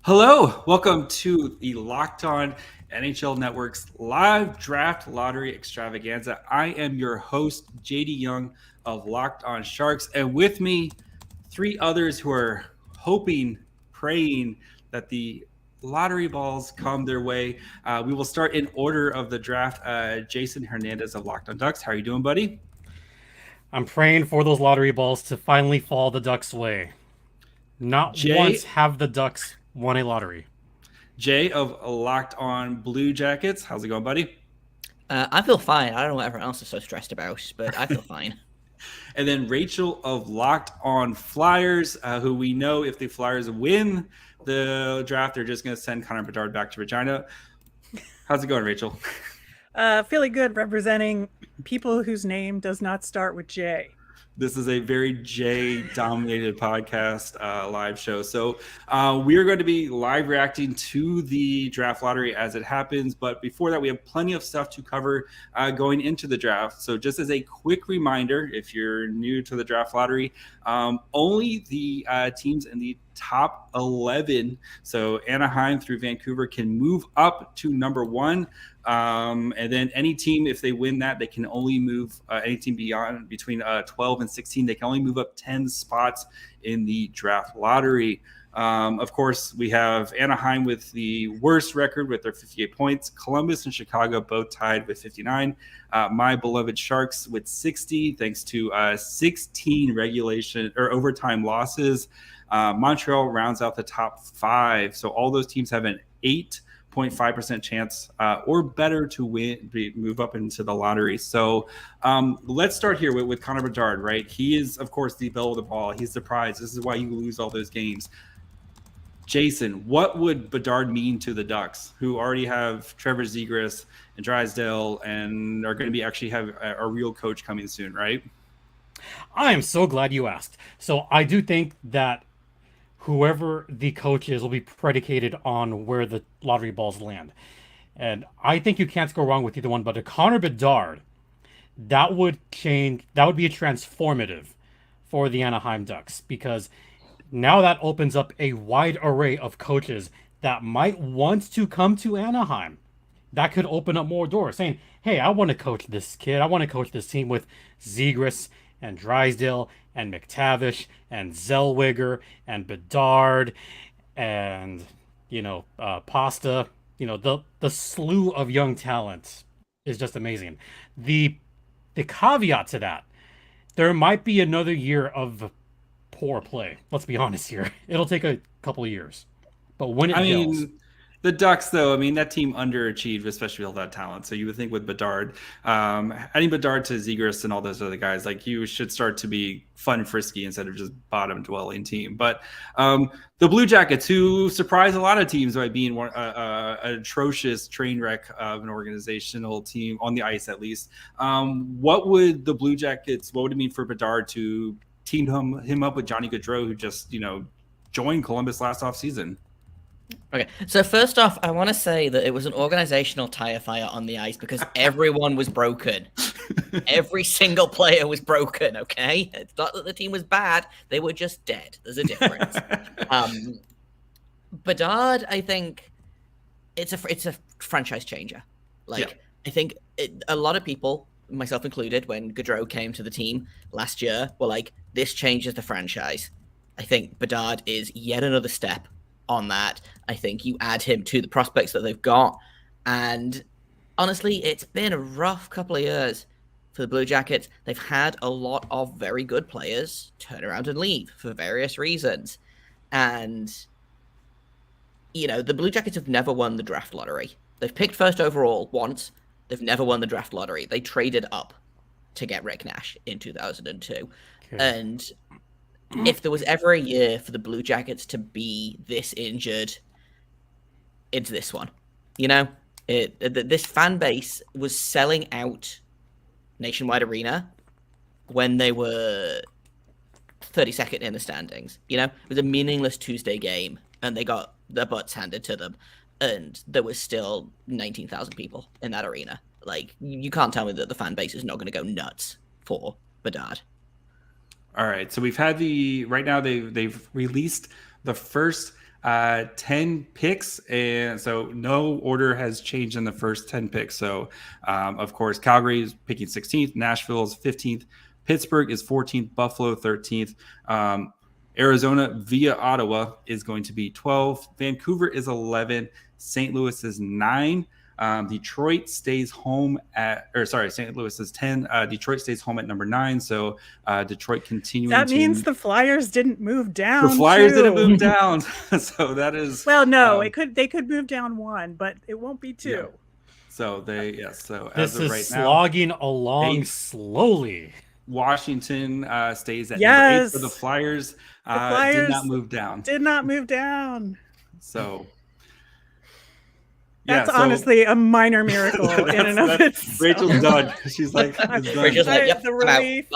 Hello, welcome to the Locked On NHL Network's live draft lottery extravaganza. I am your host, JD Young of Locked On Sharks, and with me, three others who are hoping, praying that the lottery balls come their way. We will start in order of the draft. Jason Hernandez of Locked On Ducks. How are you doing, buddy? I'm praying for those lottery balls to finally fall the Ducks' way. Not once Jay, have the Ducks won a lottery. Jay of Locked On Blue Jackets. How's it going, buddy? I feel fine. I don't know what everyone else is so stressed about, but I feel fine. And then Rachel of Locked On Flyers, who we know if the Flyers win the draft, they're just going to send Connor Bedard back to Regina. How's it going, Rachel? Feeling good representing people whose name does not start with J. This is a very J-dominated podcast live show. So we are going to be live reacting to the draft lottery as it happens. But before that, we have plenty of stuff to cover going into the draft. So just as a quick reminder, if you're new to the draft lottery, only the teams in the top 11, so Anaheim through Vancouver, can move up to number one. And then any team, if they win that, they can only move any team beyond between 12 and 16. They can only move up 10 spots in the draft lottery. Of course, we have Anaheim with the worst record with their 58 points. Columbus and Chicago both tied with 59. My beloved Sharks with 60, thanks to 16 regulation or overtime losses. Montreal rounds out the top five. So all those teams have an 8.5% chance or better to move up into the lottery. So let's start here with Connor Bedard, right? He is, of course, the belle of the ball. He's the prize. This is why you lose all those games. Jason, what would Bedard mean to the Ducks, who already have Trevor Zegras and Drysdale and are going to be actually have a real coach coming soon, right? I am so glad you asked. So I do think that whoever the coach is will be predicated on where the lottery balls land. And I think you can't go wrong with either one, but a Connor Bedard, that would change, that would be a transformative for the Anaheim Ducks because now that opens up a wide array of coaches that might want to come to Anaheim. That could open up more doors saying, hey, I want to coach this kid. I want to coach this team with Zegras and Drysdale and McTavish and Zellweger and Bedard and, Pasta. The slew of young talent is just amazing. The caveat to that, there might be another year of poor play. Let's be honest here. It'll take a couple of years. But when it gels, the Ducks, though, that team underachieved, especially with all that talent. So you would think with Bedard, adding Bedard to Zegras and all those other guys, like you should start to be fun and frisky instead of just bottom dwelling team. But the Blue Jackets, who surprise a lot of teams by being an atrocious train wreck of an organizational team on the ice, at least. What would the Blue Jackets? What would it mean for Bedard to team him up with Johnny Gaudreau, who just joined Columbus last offseason? Okay, so first off, I want to say that it was an organizational tire fire on the ice because everyone was broken. Every single player was broken, okay? It's not that the team was bad. They were just dead. There's a difference. Bedard, I think it's a franchise changer. I think a lot of people, myself included, when Gaudreau came to the team last year, were like, this changes the franchise. I think Bedard is yet another step on that. I think you add him to the prospects that they've got. And honestly, it's been a rough couple of years for the Blue Jackets. They've had a lot of very good players turn around and leave for various reasons. And, the Blue Jackets have never won the draft lottery. They've picked first overall once. They've never won the draft lottery. They traded up to get Rick Nash in 2002. Okay. And if there was ever a year for the Blue Jackets to be this injured, it's this one. This fan base was selling out Nationwide Arena when they were 32nd in the standings. It was a meaningless Tuesday game, and they got their butts handed to them, and there was still 19,000 people in that arena. Like, you can't tell me that the fan base is not going to go nuts for Bedard. All right, so we've had right now they've released the first 10 picks, and so no order has changed in the first 10 picks. So, of course, Calgary is picking 16th, Nashville is 15th, Pittsburgh is 14th, Buffalo 13th. Arizona via Ottawa is going to be 12. Vancouver is 11. St. Louis is 9. Detroit stays home St. Louis is 10. Detroit stays home at number 9. So Detroit continuing. That means the Flyers didn't move down. The Flyers didn't move down. So that is. Well, no, they could move down 1, but it won't be 2. Yeah. So So this as of is right slogging now, along slowly. Washington stays at number 8 for the Flyers. The Flyers did not move down. Did not move down. So. That's honestly a minor miracle in and of itself. Rachel's done. She's like, Rachel's like, yep, the relief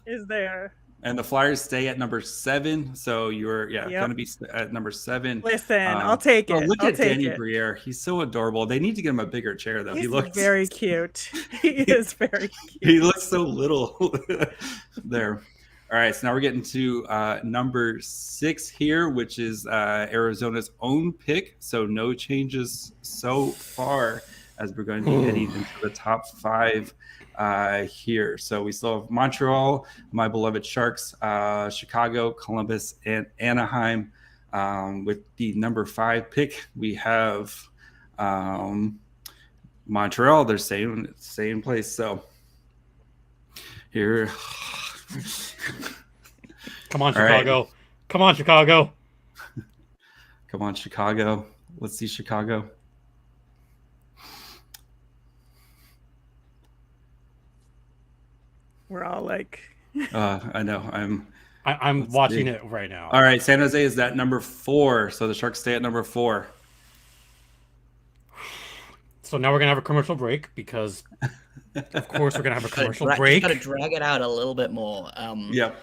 is there. And the Flyers stay at number 7. So you're going to be at number 7. Listen, I'll take it. Look at Danny Briere. He's so adorable. They need to get him a bigger chair, though. He looks very cute. He is very cute. He looks so little there. All right, so now we're getting to number 6 here, which is Arizona's own pick. So no changes so far as we're going to be heading into the top 5 here. So we still have Montreal, my beloved Sharks, Chicago, Columbus, and Anaheim. With the number 5 pick, we have Montreal. They're same place. So here. Come on, Chicago. Right. Come on, Chicago. Come on, Chicago. Let's see Chicago. We're all like I know. I'm watching it right now. All right, San Jose is at number 4. So the Sharks stay at number 4. So now we're gonna have a commercial break because of course we're gonna have a commercial break. Gotta drag it out a little bit more. Yep.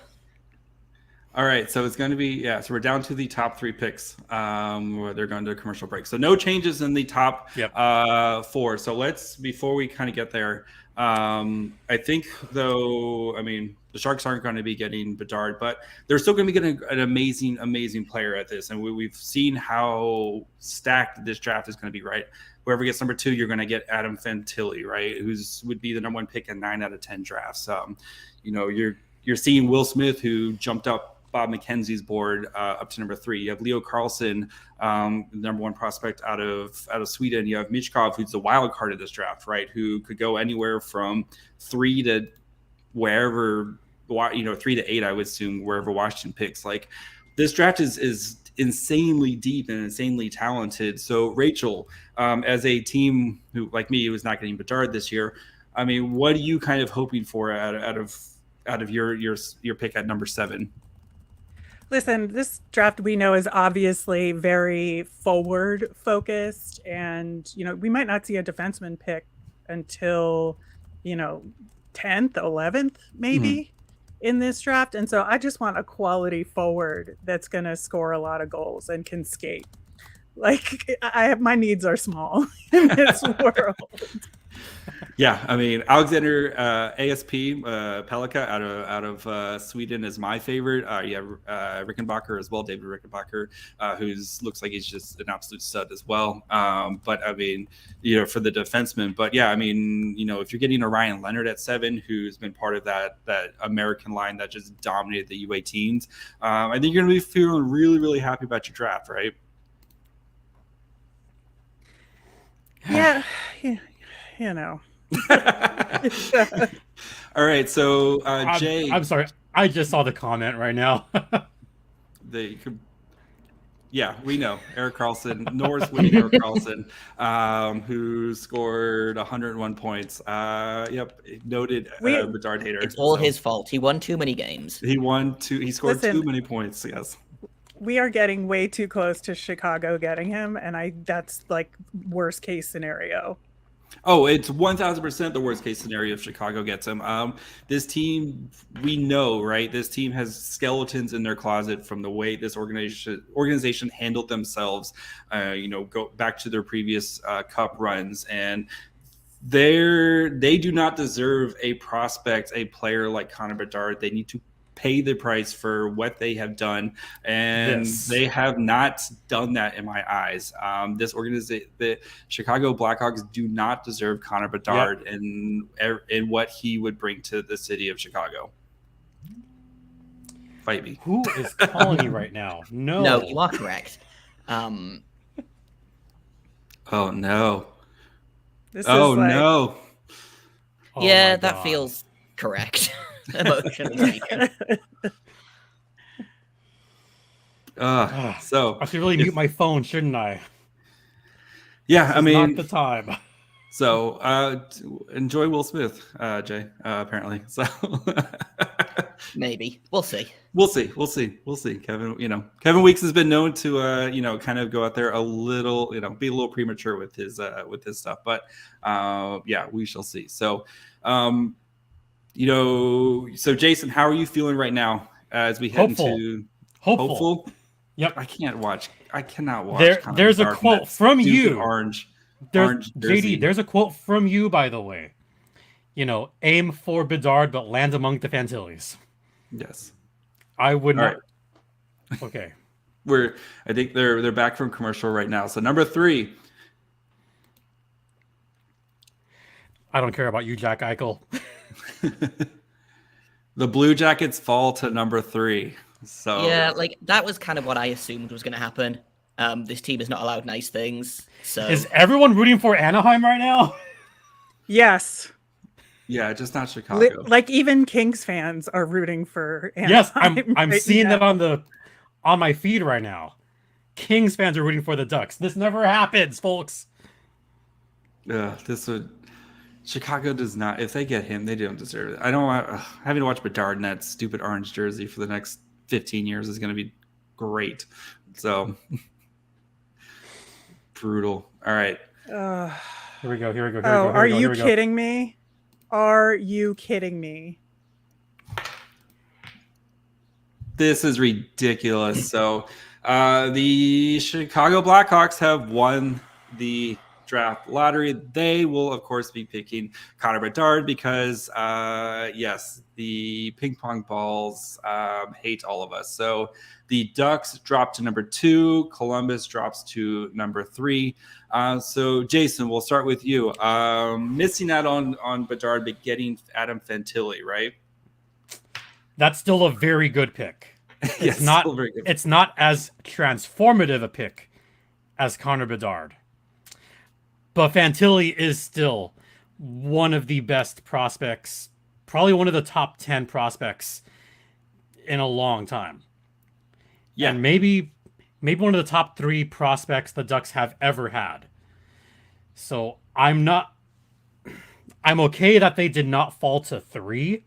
All right, so it's going to be so we're down to the top 3 picks. Where they're going to a commercial break. So no changes in the top 4. So before we kind of get there, I think though, I mean, the Sharks aren't going to be getting Bedard, but they're still going to be getting an amazing player at this, and we've seen how stacked this draft is going to be. Right, whoever gets number 2, you're going to get Adam Fantilli, right? Would be the number 1 pick in 9 out of 10 drafts. You're seeing Will Smith, who jumped up Bob McKenzie's board up to number 3. You have Leo Carlson, the number 1 prospect out of Sweden. You have Michkov, who's the wild card of this draft, right? Who could go anywhere from 3 to wherever, 3 to 8, I would assume, wherever Washington picks. Like, this draft is insanely deep and insanely talented. So Rachel, as a team who, like me, was not getting Bedard this year, I mean, what are you kind of hoping for out of your pick at number 7? Listen, this draft we know is obviously very forward focused, and we might not see a defenseman pick until 10th, 11th maybe in this draft. And so I just want a quality forward that's going to score a lot of goals and can skate. Like, my needs are small in this world. Yeah, I mean, Alexander ASP Pellikka out of Sweden is my favorite. You have Rickenbacker as well, David Rickenbacker, who looks like he's just an absolute stud as well. But I mean, for the defenseman. But yeah, I mean, if you're getting a Ryan Leonard at 7, who's been part of that American line that just dominated the U18s, I think you're going to be feeling really, really happy about your draft, right? Yeah. All right, so Jay, I'm sorry, I just saw the comment right now. Yeah, we know Erik Karlsson, Norris winning Erik Karlsson, who scored 101 points. Noted Bedard hater. It's all his fault. He won too many games. He scored too many points. Yes. We are getting way too close to Chicago getting him, and that's like worst case scenario. Oh, it's 1,000% the worst case scenario if Chicago gets him. This team, we know, right? This team has skeletons in their closet from the way this organization handled themselves. Go back to their previous cup runs, and they do not deserve a prospect, a player like Connor Bedard. They need to pay the price for what they have done, and they have not done that in my eyes. This organization, the Chicago Blackhawks, do not deserve Connor Bedard and what he would bring to the city of Chicago. Fight me. Who is calling you right now? No, you are correct. Oh no. Oh, yeah, that feels correct. Emotionally speaking. So I should really mute my phone, shouldn't I? Yeah, I mean, not the time. So enjoy Will Smith, Jay. Apparently, so maybe we'll see. We'll see. Kevin, Kevin Weeks has been known to kind of go out there a little, be a little premature with his stuff, but yeah, we shall see. So, so Jason, how are you feeling right now as we head into hopeful? Yep. I cannot watch. There's a quote from you. Orange JD, there's a quote from you, by the way. Aim for Bedard, but land among the Fantillis. Yes. I would not. Right. Okay. I think they're back from commercial right now. So number 3. I don't care about you, Jack Eichel. The Blue Jackets fall to number 3. So yeah, that was kind of what I assumed was going to happen. This team is not allowed nice things. So is everyone rooting for Anaheim right now? Yes. Yeah, just not Chicago. Even Kings fans are rooting for Anaheim. Yes, I'm seeing that on my feed right now. Kings fans are rooting for the Ducks. This never happens, folks. Chicago does not. If they get him, they don't deserve it. I don't want having to watch Bedard in that stupid orange jersey for the next 15 years is going to be great. So brutal. All right. Here we go. Are you kidding me? Are you kidding me? This is ridiculous. So the Chicago Blackhawks have won the draft lottery. They will, of course, be picking Connor Bedard because, yes, the ping pong balls hate all of us. So the Ducks drop to number 2. Columbus drops to number 3. So, Jason, we'll start with you. Missing out on Bedard, but getting Adam Fantilli, right? That's still a very good pick. Yes, it's not as transformative a pick as Connor Bedard. But Fantilli is still one of the best prospects, probably one of the top 10 prospects in a long time. Yeah, and maybe one of the top 3 prospects the Ducks have ever had. So I'm okay that they did not fall to 3.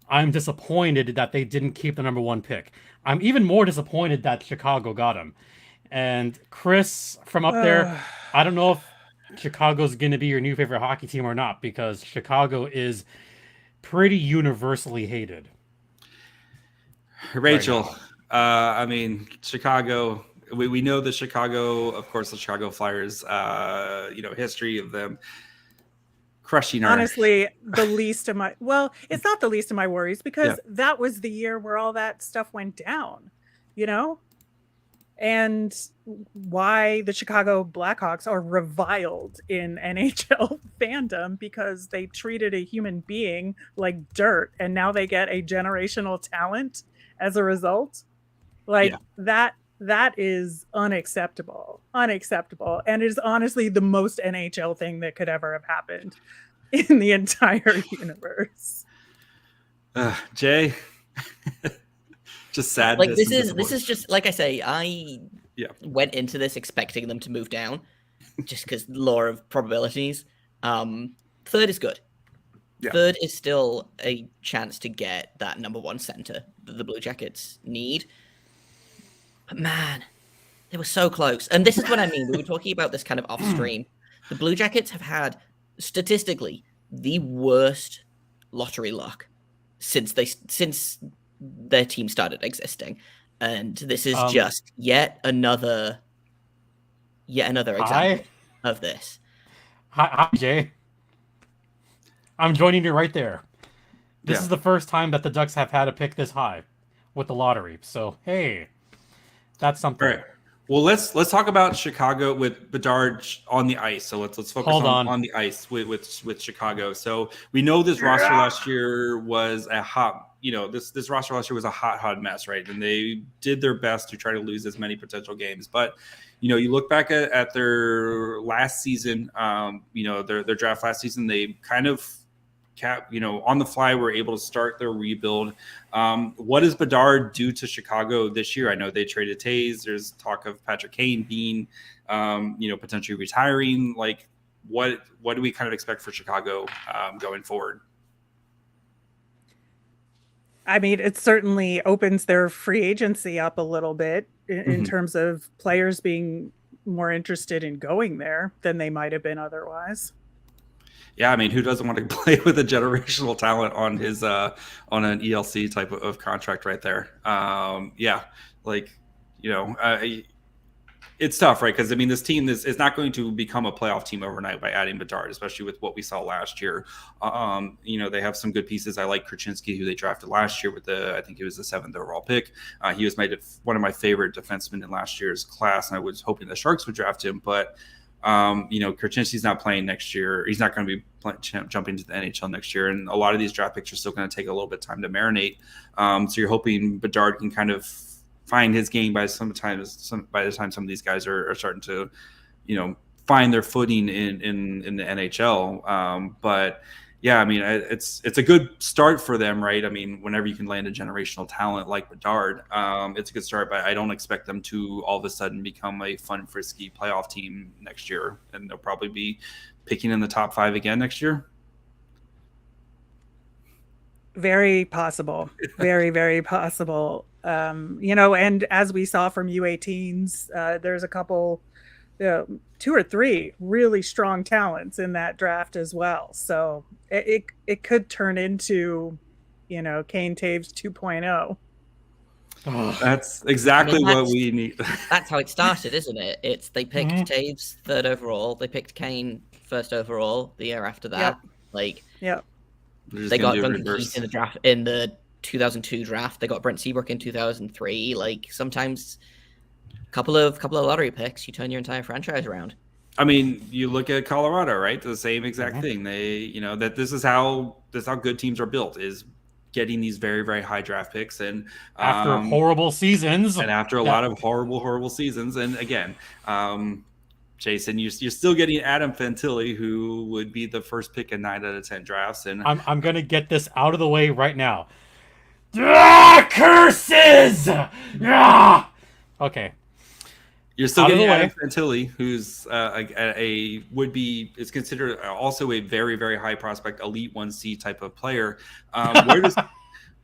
I'm disappointed that they didn't keep the number 1 pick. I'm even more disappointed that Chicago got him. And Chris from up there, I don't know if Chicago's going to be your new favorite hockey team or not, because Chicago is pretty universally hated. Rachel, Chicago, we know the Chicago, of course, the Chicago Flyers, history of them crushing our... Honestly, the least of my... Well, it's not the least of my worries because that was the year where all that stuff went down, And why the Chicago Blackhawks are reviled in NHL fandom because they treated a human being like dirt, and now they get a generational talent as a result. That is unacceptable, and it is honestly the most NHL thing that could ever have happened in the entire universe. Jay. Just sad. This is just like I say. I went into this expecting them to move down, just because law of probabilities. 3rd is good. Yeah. 3rd is still a chance to get that number 1 center that the Blue Jackets need. But man, they were so close. And this is what I mean. We were talking about this kind of off stream. The Blue Jackets have had statistically the worst lottery luck since their team started existing, and this is just yet another example of this. Hi, Jay. I'm joining you right there. This is the first time that the Ducks have had a pick this high with the lottery. So hey, that's something. All right. Well, let's talk about Chicago with Bedard on the ice. So let's focus on the ice with Chicago. So we know this roster last year was a hot, this roster last year was a hot mess, right? And they did their best to try to lose as many potential games. But you look back at their last season, their draft last season, they kind of on the fly were able to start their rebuild. What does Bedard do to Chicago this year? I know they traded Taves. There's talk of Patrick Kane being, potentially retiring. Like, what do we kind of expect for Chicago going forward? I mean, it certainly opens their free agency up a little bit in terms of players being more interested in going there than they might have been otherwise. Yeah, I mean, who doesn't want to play with a generational talent on his on an ELC type of contract right there? It's tough, right? Because I mean, this team is not going to become a playoff team overnight by adding Bedard, especially with what we saw last year. They have some good pieces. I like Krasinski, who they drafted last year I think he was the 7th overall pick. He was one of my favorite defensemen in last year's class, and I was hoping the Sharks would draft him, but. Krasinski's not playing next year. He's not going to be jumping to the NHL next year. And a lot of these draft picks are still going to take a little bit of time to marinate. So you're hoping Bedard can kind of find his game by the time some of these guys are starting to, find their footing in the NHL. But yeah, I mean, it's a good start for them, right? I mean, whenever you can land a generational talent like Bedard, it's a good start, but I don't expect them to all of a sudden become a fun, frisky playoff team next year. And they'll probably be picking in the top 5 again next year. Very possible. Very, very possible. And as we saw from U18s, there's a couple, 2 or 3 really strong talents in that draft as well. So it could turn into, Kane Taves 2.0. That's exactly what we need. That's how it started, isn't it? They picked Taves 3rd overall. They picked Kane 1st overall the year after that. They got Duncan Keith in the draft in the 2002 draft. They got Brent Seabrook in 2003. Like, sometimes couple of lottery picks, you turn your entire franchise around. I mean, you look at Colorado, right? The same exact thing. They, that this is how good teams are built, is getting these very, very high draft picks, and after horrible seasons, and after a lot of horrible seasons. And again, Jason, you're still getting Adam Fantilli, who would be the first pick in 9 out of 10 drafts. And I'm gonna get this out of the way right now. Curses! Okay. You're still getting Adam Fantilli, who's is considered also a very, very high prospect, elite 1C type of player.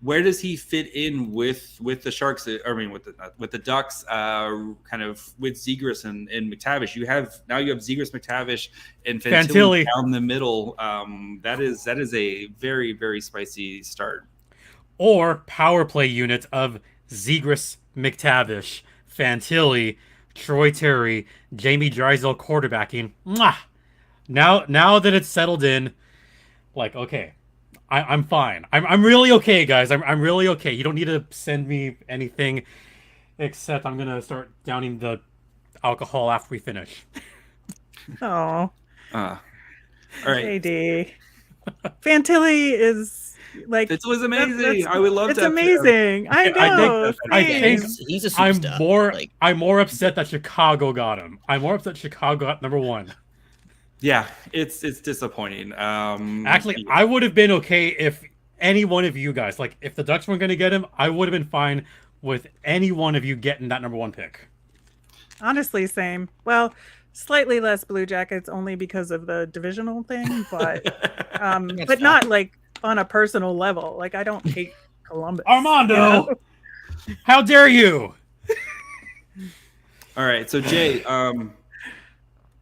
Where does he fit in with the Sharks? I mean, with the Ducks, kind of with Zegras and McTavish. You have Zegras, McTavish, and Fantilli down the middle. That is a very, very spicy start. Or power play unit of Zegras, McTavish, Fantilli, Troy Terry, Jamie Drysdale quarterbacking. Now that it's settled in, like, okay, I'm fine. I'm really okay, guys. I'm really okay. You don't need to send me anything, except I'm gonna start downing the alcohol after we finish. Oh. All right. JD. Fantilli is like, it was amazing. I would love it's to. It's amazing. I know. I think he's a superstar. I'm more upset that Chicago got him. I'm more upset Chicago got number 1. Yeah, it's disappointing. Actually, I would have been okay if any one of you guys, like, if the Ducks weren't going to get him, I would have been fine with any one of you getting that number 1 pick. Honestly, same. Well, slightly less Blue Jackets only because of the divisional thing, but but not like on a personal level. Like, I don't hate Columbus. Armando, how dare you? All right, so Jay,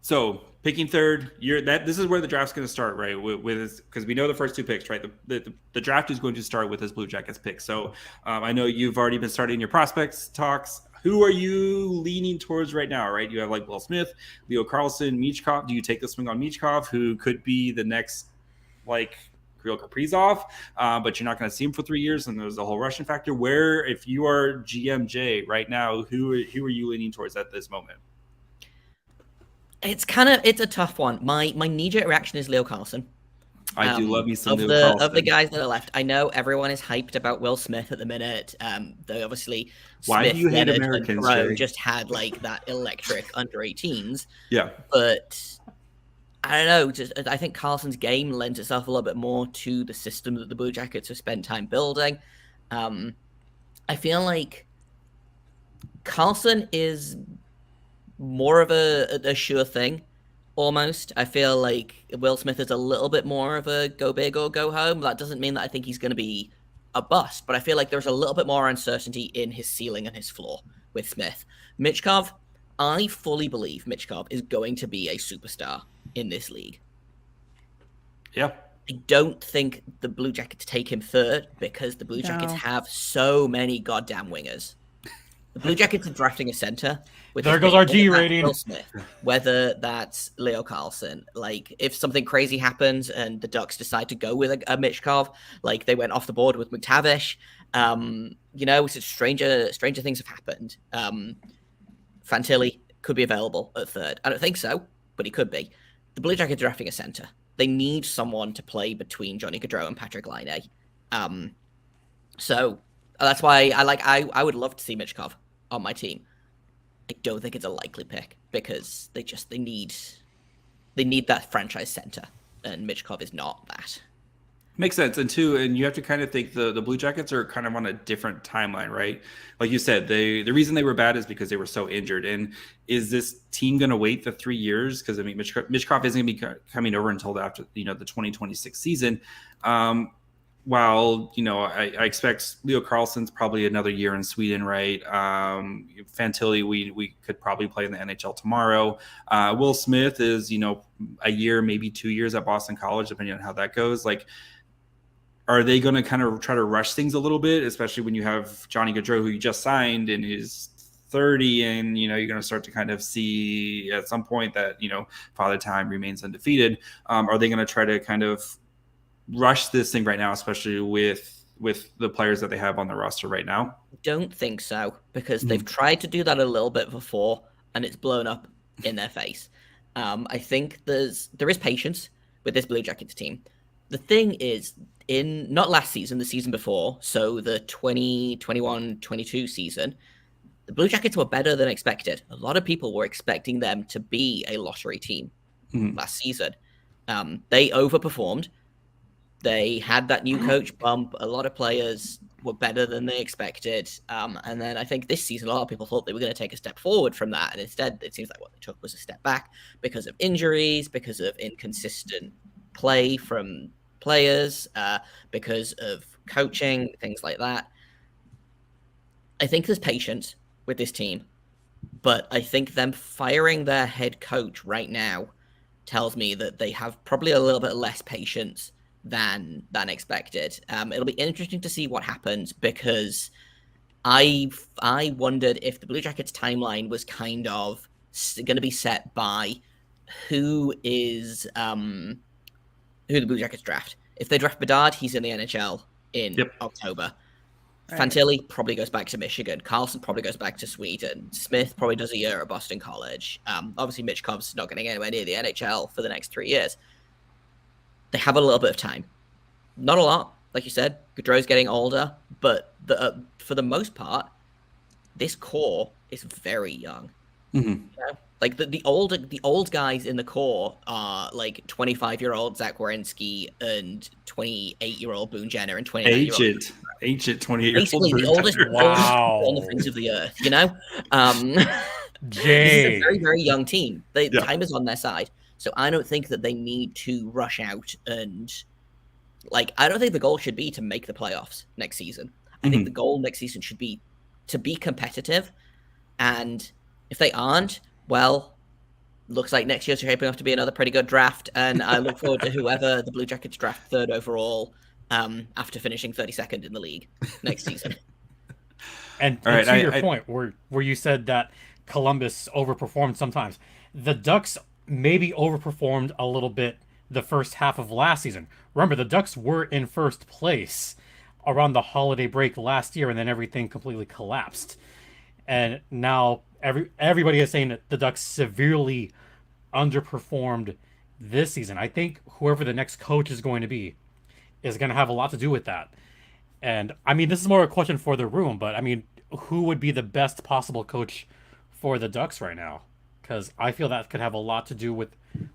so picking 3rd, this is where the draft's going to start, right? Because we know the first 2 picks, right? The draft is going to start with his Blue Jackets pick. So I know you've already been starting your prospects talks. Who are you leaning towards right now, right? You have like Will Smith, Leo Carlson, Michkov. Do you take the swing on Michkov, who could be the next, like, Kirill Kaprizov, but you're not going to see him for 3 years, and there's the whole Russian factor. Where, if you are GMJ right now, who are you leaning towards at this moment? It's a tough one. My knee-jerk reaction is Leo Carlsson. I do love me some Leo Carlsson. Carlsson. Of the guys that are left, I know everyone is hyped about Will Smith at the minute. They obviously, why Smith, do you hate Leonard, Americans, and Jay? just had like that electric under 18s. Yeah, but I don't know. I think Carlson's game lends itself a little bit more to the system that the Blue Jackets have spent time building. I feel like Carlsson is more of a sure thing. Almost. I feel like Will Smith is a little bit more of a go big or go home. That doesn't mean that I think he's going to be a bust, but I feel like there's a little bit more uncertainty in his ceiling and his floor with Smith. Michkov, I fully believe Michkov is going to be a superstar in this league. Yeah. I don't think the Blue Jackets take him third because the Blue Jackets have so many goddamn wingers. The Blue Jackets are drafting a center. There goes our G rating. Will Smith, whether that's Leo Carlsson. Like, if something crazy happens and the Ducks decide to go with a Michkov, like they went off the board with McTavish, stranger things have happened. Fantilli could be available at third. I don't think so, but he could be. The Blue Jackets are drafting a center. They need someone to play between Johnny Gaudreau and Patrick Laine. So that's why I would love to see Michkov on my team. I don't think it's a likely pick because they need that franchise center, and Michkov is not that. Makes sense. And you have to kind of think the Blue Jackets are kind of on a different timeline, right? Like you said, the reason they were bad is because they were so injured. And is this team going to wait the 3 years? Because I mean, Michkov isn't going to be coming over until after the 2026 season. While, I expect Leo Carlsson's probably another year in Sweden, right? Fantilli, we could probably play in the NHL tomorrow. Will Smith is, a year, maybe 2 years at Boston College, depending on how that goes. Like, are they going to kind of try to rush things a little bit, especially when you have Johnny Gaudreau, who you just signed and is 30, and, you're going to start to kind of see at some point that, Father Time remains undefeated. Are they going to try to kind of rush this thing right now, especially with the players that they have on the roster right now? Don't think so, because they've tried to do that a little bit before and it's blown up in their face. I think there is patience with this Blue Jackets team. The thing is, in not last season, the season before, so the 2021-22 season, the Blue Jackets were better than expected. A lot of people were expecting them to be a lottery team last season. They overperformed. They had that new coach bump. A lot of players were better than they expected. And then I think this season, a lot of people thought they were going to take a step forward from that. And instead, it seems like what they took was a step back because of injuries, because of inconsistent play from players, because of coaching, things like that. I think there's patience with this team. But I think them firing their head coach right now tells me that they have probably a little bit less patience than expected. It'll be interesting to see what happens, because I wondered if the Blue Jackets timeline was kind of going to be set by who the Blue Jackets draft. If they draft Bedard, he's in the NHL in October. Right. Fantilli probably goes back to Michigan. Carlsson probably goes back to Sweden. Smith probably does a year at Boston College. Obviously, Michkov's not getting anywhere near the NHL for the next 3 years. They have a little bit of time. Not a lot, like you said. Gaudreau's getting older, but for the most part, this core is very young. Mm-hmm. Like the old guys in the core are like 25-year-old Zach Werenski and 28-year-old Boone Jenner and 29-year-old ancient 28-year-old basically Boone the oldest Jenner. on the face of the earth. This is a very, very young team. Time is on their side. So I don't think that they need to rush out and, I don't think the goal should be to make the playoffs next season. I think the goal next season should be to be competitive. And if they aren't, well, looks like next year's shaping up to be another pretty good draft. And I look forward to whoever the Blue Jackets draft third overall after finishing 32nd in the league next season. And to your point, where you said that Columbus overperformed sometimes, the Ducks maybe overperformed a little bit the first half of last season. Remember, the Ducks were in first place around the holiday break last year, and then everything completely collapsed. And now everybody is saying that the Ducks severely underperformed this season. I think whoever the next coach is going to be is going to have a lot to do with that. And I mean, this is more a question for the room, but I mean, who would be the best possible coach for the Ducks right now? Because I feel that could have a lot to do with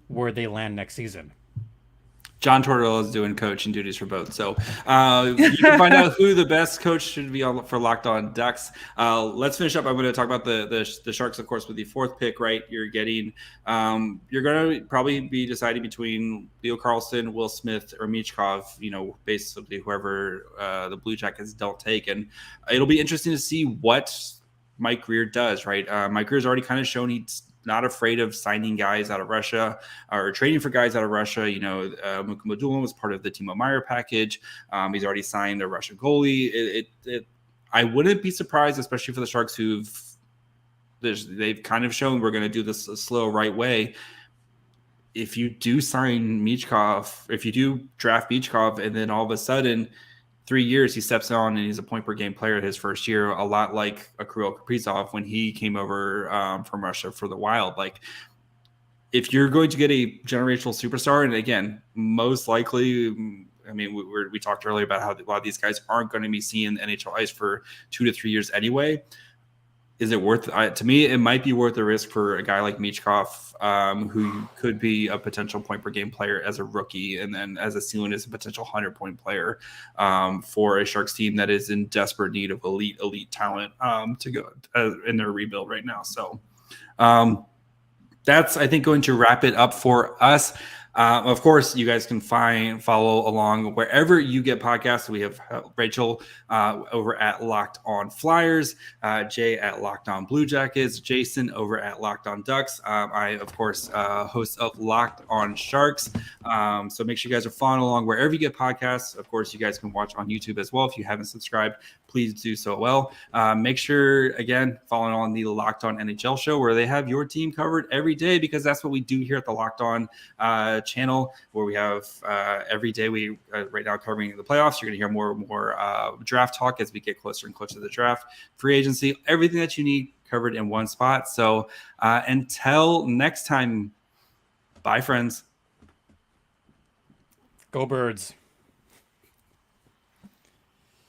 where they land next season. John Tortorella is doing coaching duties for both. So you can find out who the best coach should be on for Locked On Ducks. Let's finish up. I'm going to talk about the Sharks, of course, with the fourth pick, right? You're getting you're going to probably be deciding between Leo Carlsson, Will Smith, or Michkov, basically whoever the Blue Jackets don't take. And it'll be interesting to see what Mike Grier does, right? Mike Grier's already kind of shown he's not afraid of signing guys out of Russia or trading for guys out of Russia. Muka Modulin was part of the Timo Meier package. He's already signed a Russian goalie. I wouldn't be surprised, especially for the Sharks they've kind of shown we're going to do this a slow right way. If you do sign Michkov, if you do draft Michkov, and then all of a sudden 3 years he steps on and he's a point per game player his first year, a lot like Kirill Kaprizov when he came over from Russia for the Wild. Like, if you're going to get a generational superstar, and again, most likely, I mean, we talked earlier about how a lot of these guys aren't going to be seeing NHL ice for 2 to 3 years anyway. Is it worth? To me, it might be worth the risk for a guy like Michkov, who could be a potential point per game player as a rookie, and then as a ceiling as a potential 100-point player for a Sharks team that is in desperate need of elite talent to go in their rebuild right now. So that's, I think, going to wrap it up for us. Of course, you guys can follow along wherever you get podcasts. We have Rachel over at Locked On Flyers, Jay at Locked On Blue Jackets, Jason over at Locked On Ducks. I, of course, host of Locked On Sharks. So make sure you guys are following along wherever you get podcasts. Of course, you guys can watch on YouTube as well. If you haven't subscribed, please do so well. Make sure, again, following on the Locked On NHL show, where they have your team covered every day, because that's what we do here at the Locked On channel, where we have every day we right now covering the playoffs. You're going to hear more and more draft talk as we get closer and closer to the draft, free agency, everything that you need covered in one spot. So until next time, bye, friends. Go Birds.